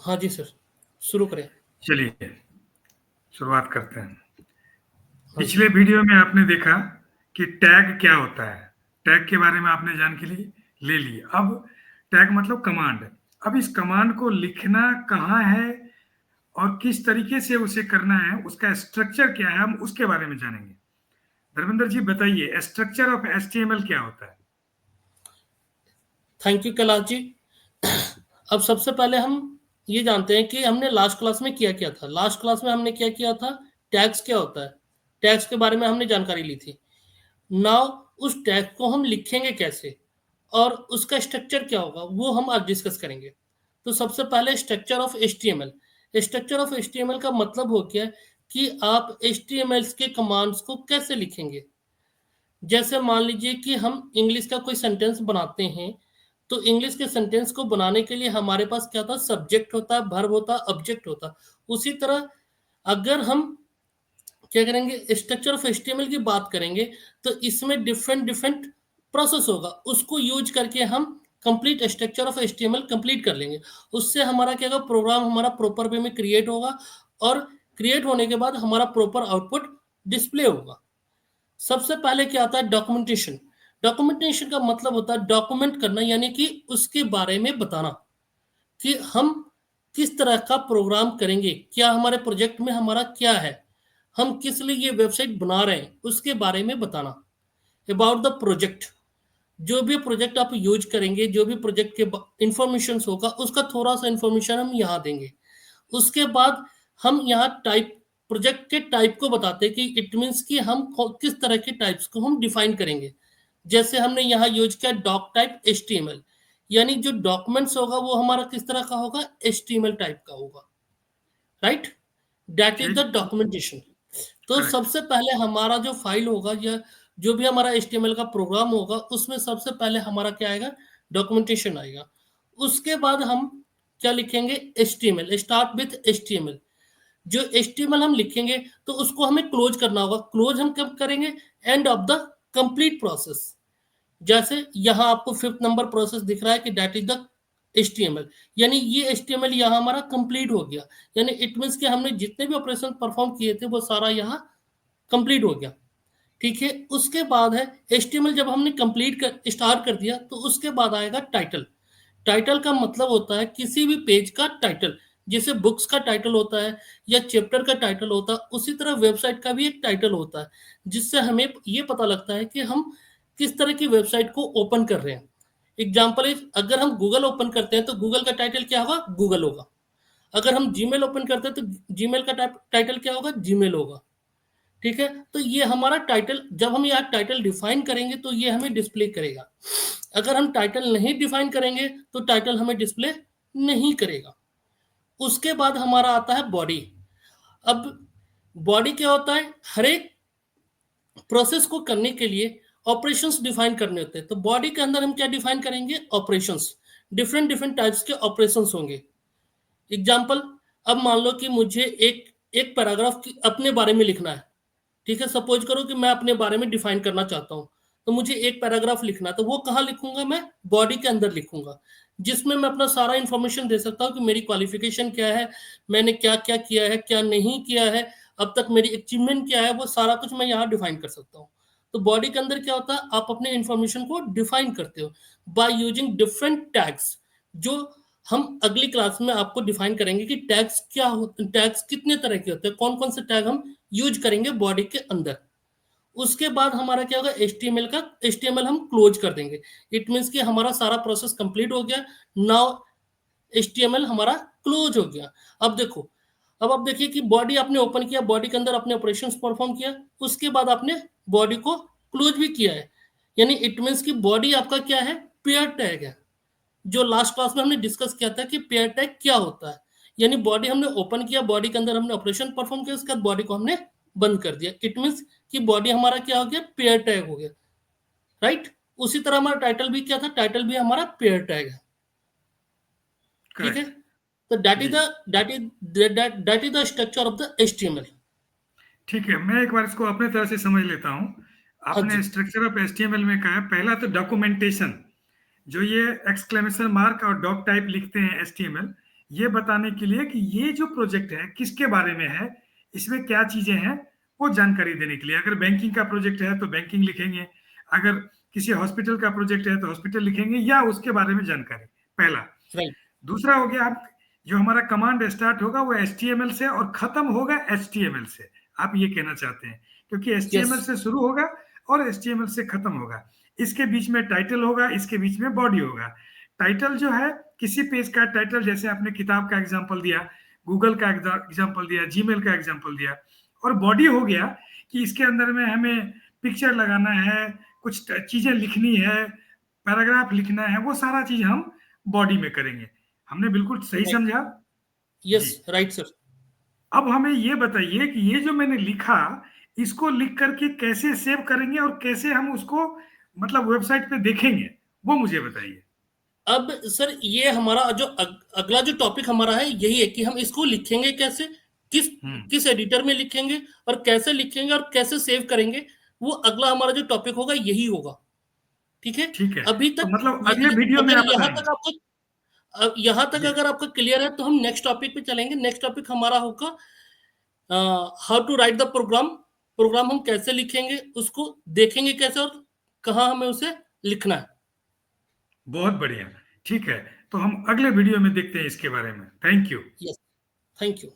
हाँ जी सर, शुरू करें। चलिए शुरुआत करते हैं। हाँ जी। पिछले वीडियो में आपने देखा कि टैग क्या होता है। टैग के बारे में आपने जानकारी ले ली। अब टैग मतलब कमांड। अब इस कमांड को लिखना कहाँ है और किस तरीके से उसे करना है, उसका स्ट्रक्चर क्या है, हम उसके बारे में जानेंगे। धर्मेंद्र जी बताइए, स्ट्रक्चर ऑफ एचटीएमएल क्या होता है? Thank you Kailash ji. अब सबसे पहले हम ये जानते हैं कि हमने लास्ट क्लास में किया क्या था। लास्ट क्लास में हमने क्या किया था, टैग्स क्या होता है, टैग्स के बारे में हमने जानकारी ली थी। नाउ उस टैग को हम लिखेंगे कैसे और उसका स्ट्रक्चर क्या होगा वो हम आज डिस्कस करेंगे। तो सबसे पहले structure of HTML। Structure of HTML का मतलब हो गया कि आप HTML के कमांड्स को कैसे लिखेंगे। जैसे मान लीजिए कि हम इंग्लिश का कोई सेंटेंस बनाते हैं, तो इंग्लिश के सेंटेंस को बनाने के लिए हमारे पास क्या था, सब्जेक्ट होता है, वर्ब होता है, ऑब्जेक्ट होता है। उसी तरह अगर हम क्या करेंगे, स्ट्रक्चर ऑफ HTML की बात करेंगे, तो इसमें डिफरेंट डिफरेंट प्रोसेस होगा, उसको यूज करके हम complete structure of HTML complete कर लेंगे। उससे हमारा क्या होगा, प्रोग्राम हमारा प्रॉपर वे में क्रिएट होगा और क्रिएट होने के बाद हमारा प्रॉपर आउटपुट डिस्प्ले होगा। सबसे पहले क्या आता है, डॉक्यूमेंटेशन। डॉक्यूमेंटेशन का मतलब होता है डॉक्यूमेंट करना, यानी कि उसके बारे में बताना कि हम किस तरह का प्रोग्राम करेंगे, क्या हमारे प्रोजेक्ट में हमारा क्या है, हम किस लिए ये वेबसाइट बना रहे हैं, उसके बारे में बताना। अबाउट द प्रोजेक्ट, जो भी प्रोजेक्ट आप यूज करेंगे, जो भी प्रोजेक्ट के इंफॉर्मेशन होगा, उसका थोड़ा सा इंफॉर्मेशन हम यहाँ देंगे। उसके बाद हम यहाँ टाइप, प्रोजेक्ट के टाइप को बताते हैं कि इट मीन्स कि हम किस तरह के टाइप्स को हम डिफाइन करेंगे। जैसे हमने यहाँ यूज किया डॉक टाइप HTML, यानी जो डॉक्यूमेंट्स होगा वो हमारा किस तरह का होगा, HTML टाइप का होगा। राइट, दैट इज द ठीक। डॉक्यूमेंटेशन। तो करेक्ट। सबसे पहले हमारा जो फाइल होगा या जो भी हमारा HTML का प्रोग्राम होगा, उसमें सबसे पहले हमारा क्या आएगा, डॉक्यूमेंटेशन आएगा। उसके बाद हम क्या लिखेंगे, HTML, स्टार्ट विथ HTML। जो HTML हम लिखेंगे तो उसको हमें क्लोज करना होगा। क्लोज हम कब करेंगे, end of the complete process. जैसे यहाँ आपको 5th नंबर प्रोसेस दिख रहा है कि दैट इज द HTML, यानी ये HTML यहाँ हमारा कंप्लीट हो गया। यानी इट मीन्स कि हमने जितने भी ऑपरेशन परफॉर्म किए थे वो सारा यहाँ कंप्लीट हो गया। ठीक है, उसके बाद है HTML, जब हमने कंप्लीट कर स्टार्ट कर दिया तो उसके बाद आएगा टाइटल। टाइटल का मतलब होता है किसी भी पेज का टाइटल, जैसे बुक्स का टाइटल होता है या चैप्टर का टाइटल होता है, उसी तरह वेबसाइट का भी एक टाइटल होता है, जिससे हमें ये पता लगता है कि हम किस तरह की वेबसाइट को ओपन कर रहे हैं। एग्जाम्पल इज, अगर हम गूगल ओपन करते हैं तो गूगल का टाइटल क्या होगा, गूगल होगा। अगर हम जीमेल ओपन करते हैं तो जीमेल का टाइटल क्या होगा, जीमेल होगा। ठीक है, तो ये हमारा टाइटल, जब हम यहाँ टाइटल डिफाइन करेंगे तो ये हमें डिस्प्ले करेगा। अगर हम टाइटल नहीं डिफाइन करेंगे तो टाइटल हमें डिस्प्ले नहीं करेगा। उसके बाद हमारा आता है बॉडी। अब बॉडी क्या होता है, हर एक प्रोसेस को करने के लिए ऑपरेशंस डिफाइन करने होते हैं। तो बॉडी के अंदर हम क्या डिफाइन करेंगे, ऑपरेशंस। डिफरेंट डिफरेंट टाइप्स के ऑपरेशंस होंगे। एग्जाम्पल, अब मान लो कि मुझे एक एक पैराग्राफ अपने बारे में लिखना है। ठीक है, सपोज करो कि मैं अपने बारे में डिफाइन करना चाहता हूँ, तो मुझे एक पैराग्राफ लिखना है, तो वो कहाँ लिखूंगा, मैं बॉडी के अंदर लिखूंगा, जिसमें मैं अपना सारा इंफॉर्मेशन दे सकता हूँ कि मेरी क्वालिफिकेशन क्या है, मैंने क्या क्या किया है, क्या नहीं किया है, अब तक मेरी अचीवमेंट क्या है, वो सारा कुछ मैं यहाँ डिफाइन कर सकता हूँ। तो बॉडी के अंदर क्या होता है, आप अपने इंफॉर्मेशन को डिफाइन करते हो बाय यूजिंग डिफरेंट टैग्स, जो हम अगली क्लास में आपको डिफाइन करेंगे कि टैग्स क्या होते हैं, टैग्स कितने तरह के होते हैं, कौन कौन से टैग हम यूज करेंगे बॉडी के अंदर। उसके बाद हमारा क्या होगा, HTML हम क्लोज कर देंगे। इट मीन्स कि हमारा सारा प्रोसेस कंप्लीट हो गया। नाउ HTML हमारा क्लोज हो गया। अब देखो, अब आप देखिए कि बॉडी आपने ओपन किया, बॉडी के अंदर अपने ऑपरेशंस परफॉर्म किया, उसके बाद आपने बॉडी को क्लोज भी किया है। यानी इट मीन्स कि बॉडी आपका क्या है, पेयर टैग है। जो लास्ट क्लास में हमने डिस्कस किया था कि पेयर टैग क्या होता है। यानी बॉडी हमने ओपन किया, बॉडी के अंदर हमने ऑपरेशन परफॉर्म किया, उसके बाद बॉडी को हमने बंद कर दिया। इट मीन्स कि बॉडी हमारा क्या हो गया, पेयर टैग हो गया। राइट, उसी तरह हमारा टाइटल भी क्या था, टाइटल भी हमारा पेयर टैग है। ठीक है, करेक्ट। तो दैट इज जी। The that is the structure of the HTML। ठीक है, मैं एक बार इसको अपने तरह से समझ लेता हूँ। हाँ आपने जी। स्ट्रक्चर ऑफ एचटीएमएल में कहा है, पहला तो डॉक्यूमेंटेशन, जो ये एक्सक्लेमेशन मार्क और डॉक टाइप लिखते हैं एचटीएमएल, ये बताने के लिए कि ये जो प्रोजेक्ट है किसके बारे में है, इसमें क्या चीजें हैं, वो जानकारी देने के लिए। अगर बैंकिंग का प्रोजेक्ट है तो बैंकिंग लिखेंगे, अगर किसी हॉस्पिटल का प्रोजेक्ट है तो हॉस्पिटल लिखेंगे, या उसके बारे में जानकारी, पहला। राइट। दूसरा हो गया, आप जो हमारा कमांड स्टार्ट होगा वो HTML से और खत्म होगा HTML से, आप ये कहना चाहते हैं, क्योंकि यस। HTML से शुरू होगा और HTML से खत्म होगा। इसके बीच में टाइटल होगा, इसके बीच में बॉडी होगा। टाइटल जो है किसी पेज का टाइटल, जैसे आपने किताब का एग्जांपल दिया, गूगल का एग्जांपल दिया, जीमेल का एग्जांपल दिया। और बॉडी हो गया कि इसके अंदर में हमें पिक्चर लगाना है, कुछ चीजें लिखनी है, पैराग्राफ लिखना है, वो सारा चीज हम बॉडी में करेंगे। हमने बिल्कुल सही राइट। समझा जी। Yes right sir. अब हमें ये बताइए कि ये जो मैंने लिखा, इसको लिख करके कैसे सेव करेंगे और कैसे हम उसको मतलब वेबसाइट पे देखेंगे, वो मुझे बताइए। अब सर ये हमारा जो अगला जो टॉपिक हमारा है यही है कि हम इसको लिखेंगे कैसे, किस हम्म। किस एडिटर में लिखेंगे और कैसे लिखेंगे और कैसे सेव करेंगे, वो अगला हमारा जो टॉपिक होगा यही होगा। ठीक है। ठीक है, अभी तो तक मतलब अगले वीडियो में अगर आप यहाँ बताएंगे। तक आपका यहाँ तक जी। अगर आपका क्लियर है तो हम नेक्स्ट टॉपिक पे चलेंगे। नेक्स्ट टॉपिक हमारा होगा how to write the program. Program हम कैसे लिखेंगे, उसको देखेंगे कैसे और कहाँ हमें उसे लिखना है। बहुत बढ़िया। ठीक है, तो हम अगले वीडियो में देखते हैं इसके बारे में। Thank you. Yes. Thank you.